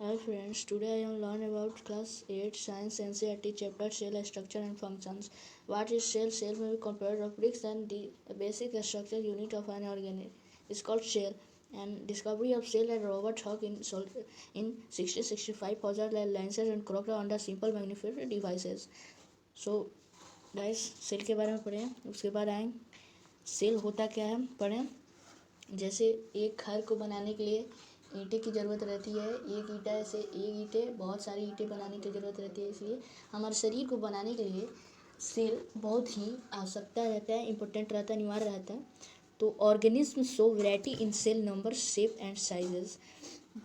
Hi friends, today I am learn about class 8 science NCERT chapter cell structure and functions. What is cell? Cell may be composed of bricks and the basic structure unit of an organism is called cell. And discovery of cell and Robert Hooke in 1665 posed lenses and crooked under simple magnification devices. So guys, cell के बारे में पढ़ें, उसके बाद आएंगे cell होता क्या है पढ़ें। जैसे एक घर को बनाने के लिए ईंटें की ज़रूरत रहती है। एक ईंटा से एक ईंटें बहुत सारी ईंटें बनाने की ज़रूरत रहती है। इसलिए हमारे शरीर को बनाने के लिए सेल बहुत ही आवश्यकता रहता है, इम्पोर्टेंट रहता है, अनिवार्य रहता है। तो organism show variety in cell number, shape and sizes.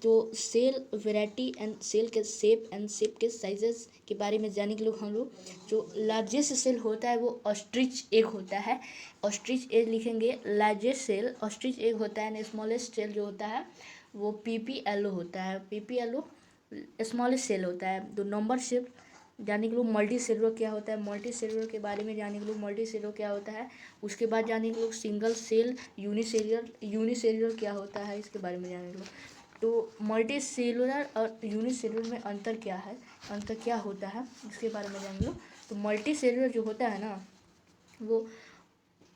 तो सेल वैरायटी एंड सेल के शेप के साइजेस के बारे में जाने के लिए हम लोग जो लार्जेस्ट सेल होता है वो ऑस्ट्रिच एग होता है। ऑस्ट्रिच एग लिखेंगे, लार्जेस्ट सेल ऑस्ट्रिच एग होता है। एंड स्मॉलेस्ट सेल जो होता है वो पीपीएलओ होता है। पीपीएलओ स्मॉलेस्ट सेल होता है। तो नंबर शेप जाने के लोग मल्टी सेलुलर क्या होता है, मल्टी सेलुलर के बारे में जाने के लोग मल्टी सेलुलर क्या होता है। उसके बाद जाने के लोग सिंगल सेल यूनिसेलुलर क्या होता है, इसके बारे में जाने के लोग। तो मल्टी सेलुलर और यूनिसेलुलर में अंतर क्या है, अंतर क्या होता है, इसके बारे में जानेंगे लोग। तो मल्टी सेलुलर जो होता है ना, वो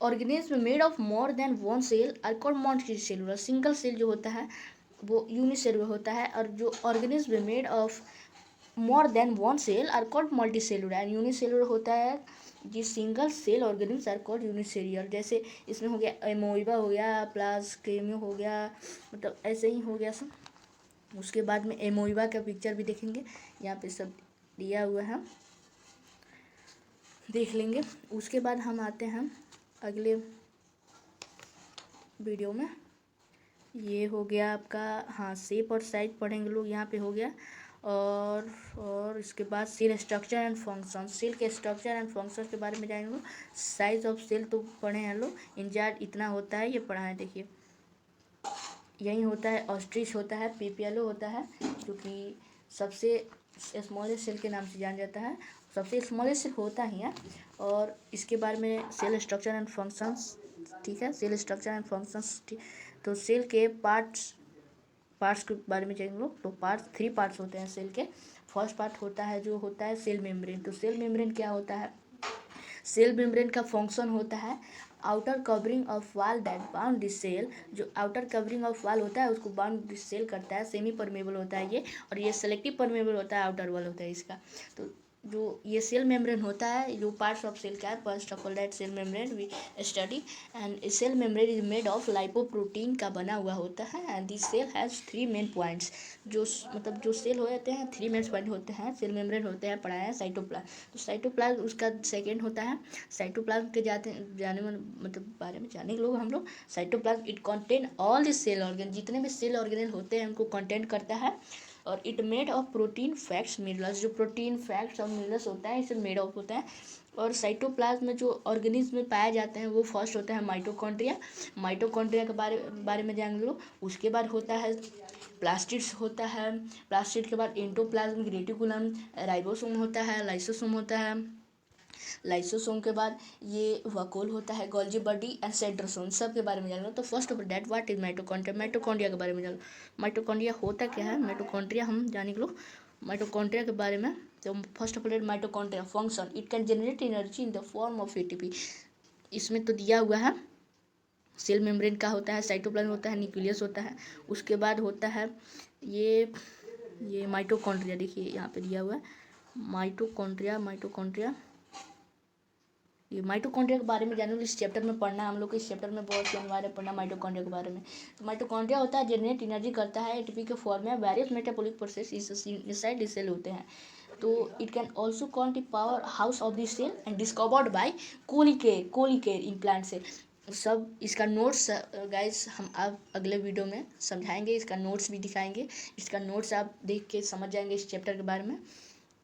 organism made of more than one cell are called multicellular. Single cell जो होता है वो यूनिसेलुलर होता है, और जो organism made of more than one cell are called multicellular. And unicellular होता है जी single cell organism are called unicellular. जैसे इसमें हो गया एमोइबा हो गया, प्लाज्केमियो हो गया, मतलब ऐसे ही हो गया सब। उसके बाद में एमोइबा का पिक्चर भी देखेंगे, यहाँ पे सब दिया हुआ है, देख लेंगे। उसके बाद हम आते हैं अगले वीडियो में। ये हो गया आपका, हाँ, शेप और साइज पढ़ेंगे लोग, यहाँ पे हो गया। और इसके बाद cell structure and function, cell के स्ट्रक्चर एंड फंक्शन के बारे में जानेंगे लोग। साइज ऑफ सेल तो पढ़े हैं लोग, इंचार्ज इतना होता है, ये पढ़ा है, देखिए यही होता है। ऑस्ट्रिच होता है, पीपीएलओ होता है, जो कि सबसे स्मॉलेस्ट सेल के नाम से जाना जाता है, सबसे स्मॉलेस्ट सेल होता ही है। और इसके बारे में सेल स्ट्रक्चर एंड फंक्शंस, ठीक है, सेल स्ट्रक्चर एंड फंक्शंस, ठीक। तो सेल के पार्ट्स के बारे में जानेंगे लोग। तो थ्री पार्ट्स होते हैं सेल के। फर्स्ट पार्ट होता है जो होता है सेल मेम्ब्रेन। तो सेल मेम्ब्रेन क्या होता है, सेल मेम्ब्रेन का फंक्शन होता है outer covering of wall that bound this cell. जो आउटर कवरिंग ऑफ वॉल होता है उसको बाउंड दिस सेल करता है। सेमी परमेबल होता है ये, और ये सेलेक्टिव परमेबल होता है, आउटर वॉल होता है इसका। तो जो ये सेल मेम्ब्रेन होता है, जो पार्ट्स ऑफ सेल का है, first of all that cell membrane we study. And cell membrane is made of lipoprotein का बना हुआ होता है। And this cell has three main points. जो मतलब जो सेल हो जाते हैं, थ्री मेन पॉइंट होते हैं। सेल मेम्ब्रेन होते हैं, पढ़ाया है साइटोप्लाज्म। तो साइटोप्लाज्म उसका सेकेंड होता है। साइटोप्लाज्म के जाने में मतलब बारे में जाने के लोग हम लोग। Cytoplasm it contain all the cell organ, जितने भी सेल ऑर्गेनल होते हैं उनको कंटेंट करता है। और it made of protein fats minerals, जो प्रोटीन फैट्स और मिनरल्स होता है इसे मेड ऑफ होता है। और साइटोप्लाज्म में जो ऑर्गेनिज्म में पाए जाते हैं वो फर्स्ट होता है माइटोकॉन्ड्रिया। माइटोकॉन्ड्रिया के बारे में जान लो। उसके बाद होता है प्लास्टिड्स होता है। प्लास्टिड के बाद एंडोप्लाज्मिक रेटिकुलम, राइबोसोम होता है, लाइसोसोम होता है। लाइसोसोम के बाद ये वकोल होता है, गोल्जी बॉडी एंड सेंट्रोसोम, सब के बारे में जान लो। तो first of that what is mitochondria, mitochondria के बारे में जान लो। माइटोकॉन्ड्रिया होता क्या है, माइटोकॉन्ड्रिया हम जाने के लोग माइटोकॉन्ड्रिया के बारे में। तो first of all mitochondria function, it can generate energy in the form of ATP. इसमें तो दिया हुआ है, सेल मेम्ब्रेन का होता है, साइटोप्लाज्म होता है, न्यूक्लियस होता है। उसके बाद होता है ये माइटोकॉन्ड्रिया, देखिए यहाँ पे दिया हुआ है माइटोकॉन्ड्रिया। ये माइटोकॉन्ड्रिया के बारे में जानने इस चैप्टर में पढ़ना है हम लोग को। इस चैप्टर में बहुत से अनिवार्य पढ़ना माइटोकॉन्ड्रिया के बारे में। तो माइटोकॉन्ड्रिया होता है जनरेट एनर्जी करता है एटीपी के फॉर्म में। Various metabolic process inside this cell होते हैं। तो it can also count the powerhouse of this cell and discovered by Kolliker in plant cell. सब इसका नोट्स गाइस हम आप अगले वीडियो में समझाएंगे, इसका नोट्स भी दिखाएंगे। इसका नोट्स आप देख के समझ जाएंगे इस चैप्टर के बारे में।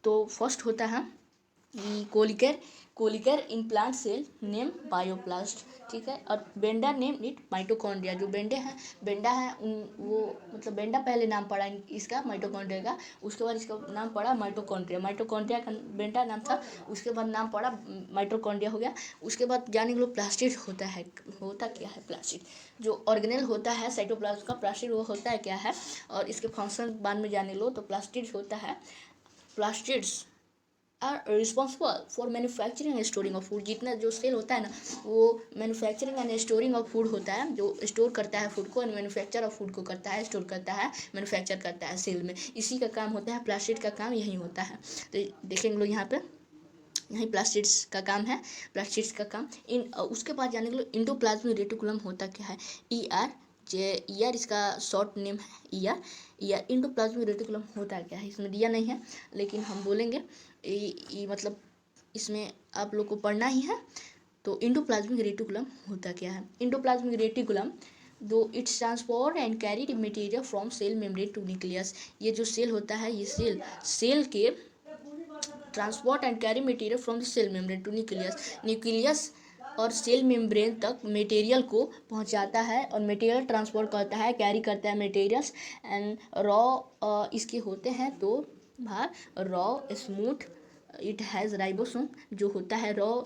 तो फर्स्ट होता है Kolliker Kolliker in plant cell name bioplast, ठीक है। और बेंडा नेम इट माइटोकॉन्ड्रिया। जो बेंडा है उन वो मतलब बेंडा पहले नाम पड़ा इसका माइटोकॉन्ड्रिया का, उसके बाद इसका नाम पड़ा माइटोकॉन्ड्रिया का बेंडा नाम था, उसके बाद नाम पड़ा माइटोकॉन्ड्रिया हो गया। उसके बाद जाने के लोग प्लास्टिड होता क्या है प्लास्टिड, जो ऑर्गेनेल होता है साइटोप्लाज्म का। प्लास्टिड वो होता है क्या है, और इसके फंक्शन बाद में जाने लो। तो प्लास्टिड होता है, plastids are responsible for manufacturing and storing of food. जितना जो सेल होता है ना, वो manufacturing and storing of food होता है, जो स्टोर करता है फूड को, एंड मैन्युफैक्चर ऑफ फूड को करता है, स्टोर करता है, मैन्युफैक्चर करता है सेल में। इसी का काम होता है, प्लास्टिड का काम यही होता है। तो देखेंगे लोग यहाँ पे, यही प्लास्टिड्स का काम है, प्लास्टिड्स का काम। उसके बाद जाने के लिए इंडोप्लाज्मिक रेटिकुलम होता क्या है, ईआर इसका शॉर्ट नेम है, ईआर इंडोप्लाज्मिक रेटिकुलम होता क्या है। इसमें दिया नहीं है लेकिन हम बोलेंगे मतलब इसमें आप लोग को पढ़ना ही है। तो इंडोप्लाज्मिक रेटिकुलम होता क्या है, endoplasmic reticulum do its transport and carry material from cell membrane to nucleus. ये जो सेल होता है, ये सेल के transport and carry material from the cell membrane to nucleus और सेल मेम्ब्रेन तक मटेरियल को पहुंचाता है, और मटेरियल ट्रांसपोर्ट करता है, कैरी करता है मटेरियल्स। एंड रॉ इसके होते हैं दो भाग, raw smooth, it has ribosome जो होता है रॉ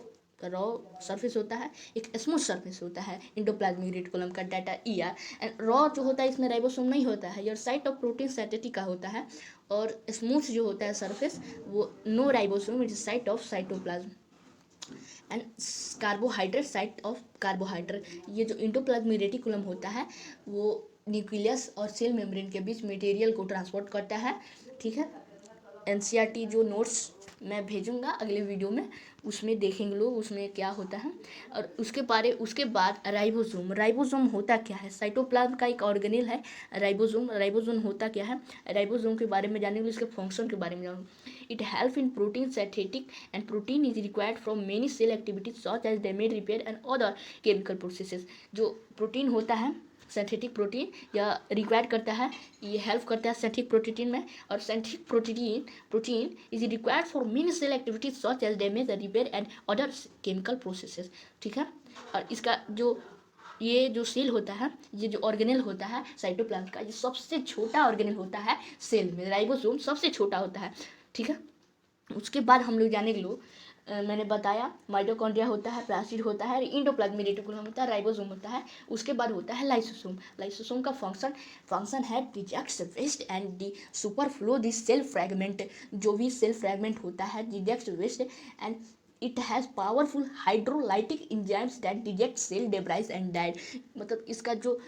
सरफेस होता है, एक स्मूथ सरफेस होता है इंडोप्लाज्मिक रेटिकुलम का डाटा ईआर। एंड रॉ जो होता है इसमें राइबोसोम नहीं होता है, your site of protein synthetic का होता है। और स्मूथ जो होता है सरफेस, वो no ribosome, it is site of cytoplasm. And carbohydrate site of carbohydrate. ये जो इंडोप्लाज्मिक रेटिकुलम होता है, वो न्यूक्लियस और सेल मेम्ब्रेन के बीच मटेरियल को ट्रांसपोर्ट करता है, ठीक है। एनसीईआरटी जो नोट्स मैं भेजूंगा अगले वीडियो में, उसमें देखेंगे लोग उसमें क्या होता है। और उसके बाद राइबोसोम होता क्या है, साइटोप्लाज्म का एक ऑर्गेनेल है राइबोसोम होता क्या है, राइबोसोम के बारे में जानेंगे, इसके फंक्शन के बारे में जानेंगे। It help in protein synthetic and protein is required from many cell activities such as damage repair and other chemical processes. जो प्रोटीन होता है सिंथेटिक प्रोटीन या रिक्वायर करता है, ये हेल्प करता है सिंथेटिक प्रोटीन में। और synthetic protein is required for many cell activities such as damage repair and other chemical processes, ठीक है। और इसका ये जो सेल होता है, ये जो ऑर्गेनेल होता है साइटोप्लाज्म का, ये सबसे छोटा ऑर्गेनेल होता है सेल में, राइबोसोम सबसे छोटा होता है, ठीक है। उसके बाद हम लोग जाने के लोग मैंने बताया माइटोकॉन्ड्रिया होता है, प्लास्टिड होता है, इंडोप्लाज्मिक रेटिकुलम होता है, राइबोसोम होता है। उसके बाद होता है लाइसोसोम का फंक्शन है digests waste and the superfluous the cell fragment. जो भी सेल फ्रैगमेंट होता है digests waste and it has powerful hydrolytic enzymes that digest cell debris and died. मतलब इसका जो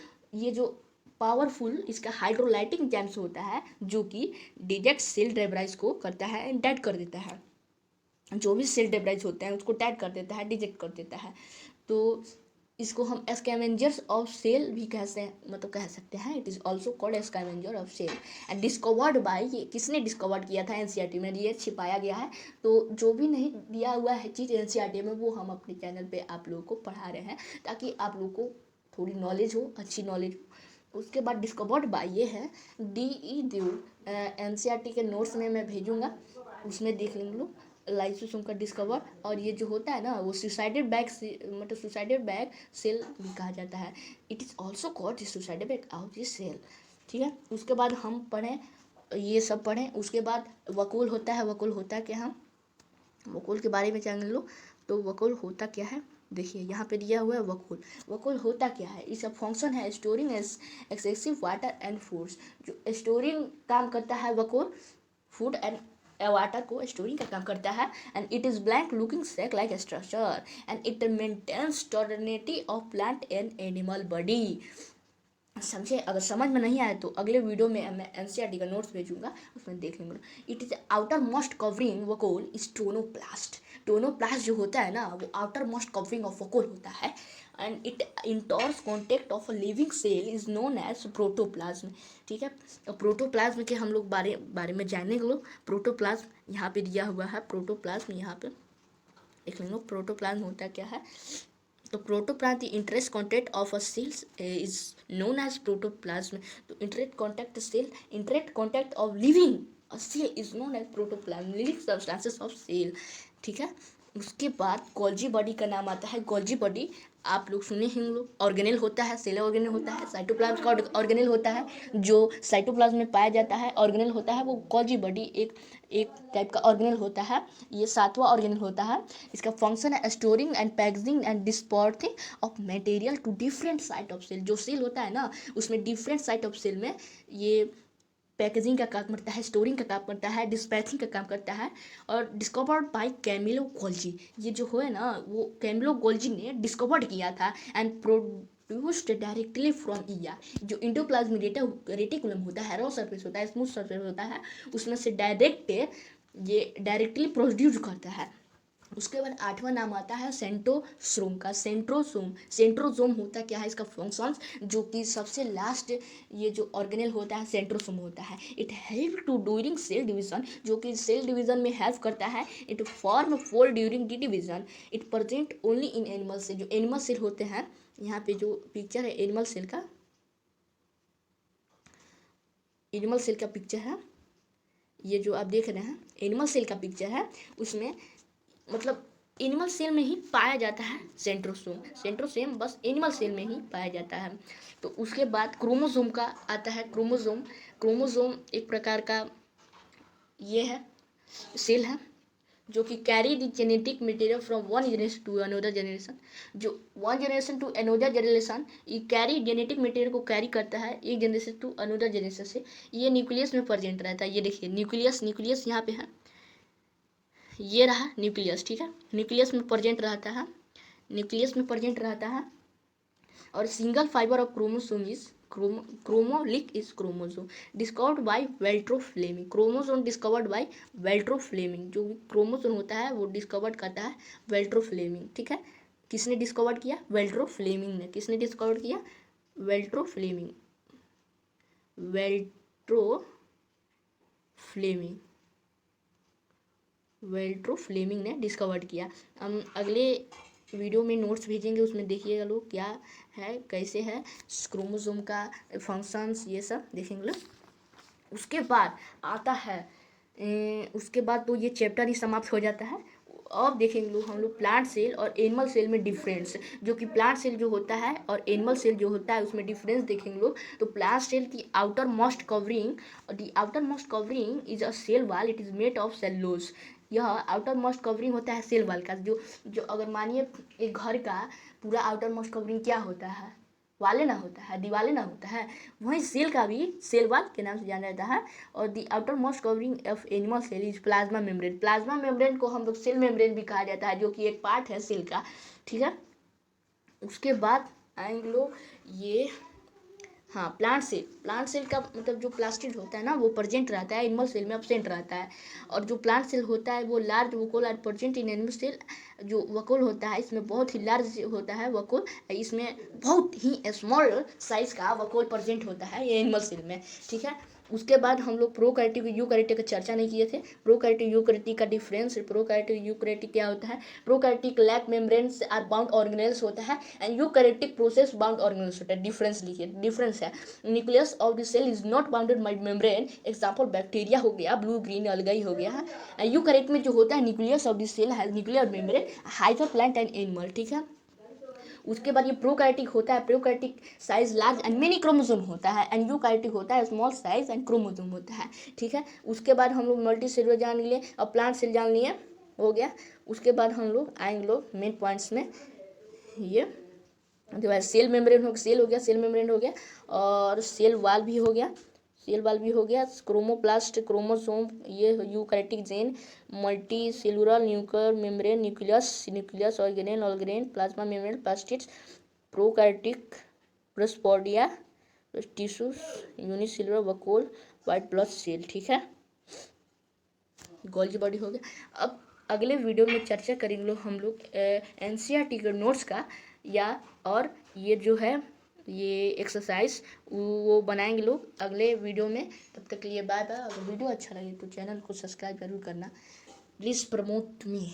पावरफुल इसका हाइड्रोलाइटिक इंजाइम्स होता है, जो कि डिजेक्ट सेल डेब्राइज को करता है एंड डेड कर देता है। जो भी सेल डेब्राइज होते हैं उसको डेड कर देता है, डिजेक्ट कर देता है। तो इसको हम स्कैवेंजर्स ऑफ सेल भी कह सकते हैं। It is also called scavenger of cell and discovered by, ये किसने डिस्कवर्ड किया था, एनसीईआरटी में ये छिपाया गया है। तो जो भी नहीं दिया हुआ है चीज़ एनसीईआरटी में, वो हम अपने चैनल पे आप लोगों को पढ़ा रहे हैं, ताकि आप लोगों को थोड़ी नॉलेज हो, अच्छी नॉलेज हो। उसके बाद डिस्कवर्ड बाय ये है DE देव, एनसीईआरटी के नोट्स में मैं भेजूँगा, उसमें देख लेंगे लोग लाइसोसोम का डिस्कवर। और ये जो होता है ना, वो सुसाइडेड बैग सेल भी कहा जाता है। It is also called suicidal bag of this cell, ठीक है। उसके बाद हम पढ़ें, ये सब पढ़ें। उसके बाद वकूल होता है, वकूल होता क्या है, वकूल के बारे में जान लो। तो वकूल होता क्या है, देखिए यहाँ पे दिया हुआ है वकूल होता क्या है। इसका फंक्शन है storing excessive water and foods. जो स्टोरिंग काम करता है वकूल, फूड एंड वाटर को स्टोरिंग का काम करता है। And it is blank looking sac like structure and it maintains turgidity of plant and animal body. समझे, अगर समझ में नहीं आए तो अगले वीडियो में मैं एनसीईआरटी का नोट्स भेजूंगा, उसमें देख लेंगे। It is outer most covering vacuole is tonoplast जो होता है ना, वो outer most covering of vacuole होता है। And it entire contents of a living cell is known as protoplasm, ठीक है। प्रोटोप्लाज्म के हम लोग बारे में जानेंगे लोग। प्रोटोप्लाज्म यहाँ पे दिया हुआ है, प्रोटोप्लाज्म यहाँ पे देख लेंगे प्रोटोप्लाज्म होता क्या है। तो protoplasm the interest contact of a cells is known as protoplasm. तो interact contact of living a cell is known as protoplasm, living substances of cell. ठीक है। उसके बाद गोल्जी बॉडी का नाम आता है। गोल्जी बॉडी आप लोग सुने हैं लोग, ऑर्गेनेल होता है, सेल ऑर्गेनेल होता है, साइटोप्लाज्म का ऑर्गेनेल होता है, जो साइटोप्लाज्म में पाया जाता है ऑर्गेनेल होता है, वो गोल्जी बॉडी एक एक टाइप का ऑर्गेनेल होता है। ये 7वां ऑर्गेनेल होता है। इसका फंक्शन है storing and packaging and dispatching of material to different site of cell. जो सेल होता है ना, उसमें डिफरेंट साइट ऑफ सेल में ये पैकेजिंग का काम करता है, स्टोरिंग का काम करता है, डिस्पैचिंग का काम करता है। और डिस्कवर्ड बाय कैमिलो गोल्जी, ये जो है ना वो कैमिलो गोल्जी ने डिस्कवर्ड किया था एंड प्रोड्यूस्ड डायरेक्टली फ्रॉम ईया। जो इंडोप्लाज्मिक रेटिकुलम होता है, रॉ सरफेस होता है, स्मूथ सरफेस होता है, उसमें से ये डायरेक्टली प्रोड्यूस करता है। उसके बाद 8वां नाम आता है सेंट्रोसोम का। सेंट्रोसोम होता क्या है, इसका फंक्शंस, जो कि सबसे लास्ट ये जो ऑर्गेनेल होता है सेंट्रोसोम होता है। It help to during cell division, जो कि सेल डिवीजन में हेल्प करता है। It form fold during the division. It present only in animal cell. जो एनिमल सेल होते हैं, यहाँ पे जो पिक्चर है एनिमल सेल का पिक्चर है, ये जो आप देख रहे हैं एनिमल सेल का पिक्चर है, उसमें मतलब एनिमल सेल में ही पाया जाता है सेंट्रोसोम बस एनिमल सेल में ही पाया जाता है। तो उसके बाद क्रोमोसोम का आता है। क्रोमोसोम एक प्रकार का ये है सेल है, जो कि carry the genetic material from one generation to another generation. जो one generation to another generation, ये कैरी जेनेटिक मटेरियल को कैरी करता है एक जनरेशन टू अनदर जनरेशन से। ये न्यूक्लियस में प्रेजेंट रहता है। ये देखिए न्यूक्लियस यहाँ पे है, ये रहा न्यूक्लियस, ठीक है। न्यूक्लियस में प्रेजेंट रहता है। और single fibre of chromosome is क्रोमोलिक is chromosome discovered by Walther Flemming. Chromosome discovered by Walther Flemming. जो भी क्रोमोसोम होता है वो डिस्कवर्ड करता है वेल्ट्रो फ्लेमिंग, ठीक है। किसने डिस्कवर्ड किया? वेल्ट्रो फ्लेमिंग ने। किसने डिस्कवर्ड किया? वेल्ट्रो फ्लेमिंग ने डिस्कवर्ड किया। हम अगले वीडियो में नोट्स भेजेंगे, उसमें देखिएगा लोग क्या है, कैसे है क्रोमोसोम का फंक्शंस, ये सब देखेंगे लोग। उसके बाद आता है उसके बाद तो ये चैप्टर ही समाप्त हो जाता है। अब देखेंगे लोग हम लोग प्लांट सेल और एनिमल सेल में डिफरेंस, जो कि प्लांट सेल जो होता है और एनिमल सेल जो होता है उसमें डिफरेंस देखेंगे लोग। तो प्लांट सेल की outer most covering is a cell wall, it is made of cellulose. यह आउटर मोस्ट कवरिंग होता है सेल वॉल का। जो अगर मानिए एक घर का पूरा आउटर मोस्ट कवरिंग क्या होता है, वाले ना होता है, दीवाले ना होता है, वहीं सेल का भी सेल वॉल के नाम से जाना जाता है। और the outer most covering of animal cell is plasma membrane. Plasma membrane को हम लोग सेल मेम्ब्रेन भी कहा जाता है, जो कि एक पार्ट है सेल का, ठीक है। उसके बाद आएंगे लोग ये प्लांट सेल का मतलब जो प्लास्टिड होता है ना वो प्रेजेंट रहता है, एनिमल सेल में एब्सेंट रहता है। और जो प्लांट सेल होता है वो large vacuole are present in animal cell. जो वकोल होता है इसमें बहुत ही लार्ज होता है वकोल, इसमें बहुत ही स्मॉल साइज का वकोल प्रेजेंट होता है ये एनिमल सेल में, ठीक है। उसके बाद हम लोग प्रोकैरियोटिक यूकैरियोटिक का चर्चा नहीं किए थे। प्रोकैरियोटिक यूकैरियोटिक का डिफरेंस, प्रोकैरियोटिक यूकैरियोटिक क्या होता है? Prokaryotic lack membranes are bound organelles होता है and eukaryotic process bound organelles होता है। डिफरेंस लिखिए, डिफरेंस है nucleus of the cell is not bounded by membrane. Example bacteria हो गया, ब्लू ग्रीन अलगाई हो गया है। यूकैरियोट में जो होता है nucleus of the cell has nuclear membrane hyper plant and animal, ठीक है। उसके बाद ये प्रोकैरियोटिक होता है, prokaryotic size large and many chromosome होता है एंड यूकैरियोटिक होता है स्मॉल साइज एंड क्रोमोसोम होता है, ठीक है। उसके बाद हम लोग मल्टी सेलुलर जान लिए और प्लांट सेल जान लिए, हो गया। उसके बाद हम लोग आएंगे लोग मेन पॉइंट्स में। ये जो है सेल मेम्ब्रेन हो गया, और सेल वॉल भी हो गया, क्रोमोप्लास्ट, क्रोमोसोम, ये eukaryotic gene, multicellular nuclear membrane, nucleus organelle, plasma membrane, plastids, prokaryotic प्रोस्पोडिया, tissues, unicellular vacuole, white blood cell, ठीक है। गोल्गी बॉडी हो गया। अब अगले वीडियो में चर्चा करेंगे हम लोग एनसीईआरटी के नोट्स का, और ये जो है ये एक्सरसाइज वो बनाएंगे लोग अगले वीडियो में। तब तक के लिए बाय बाय। अगर वीडियो अच्छा लगे तो चैनल को सब्सक्राइब जरूर करना। Please promote me.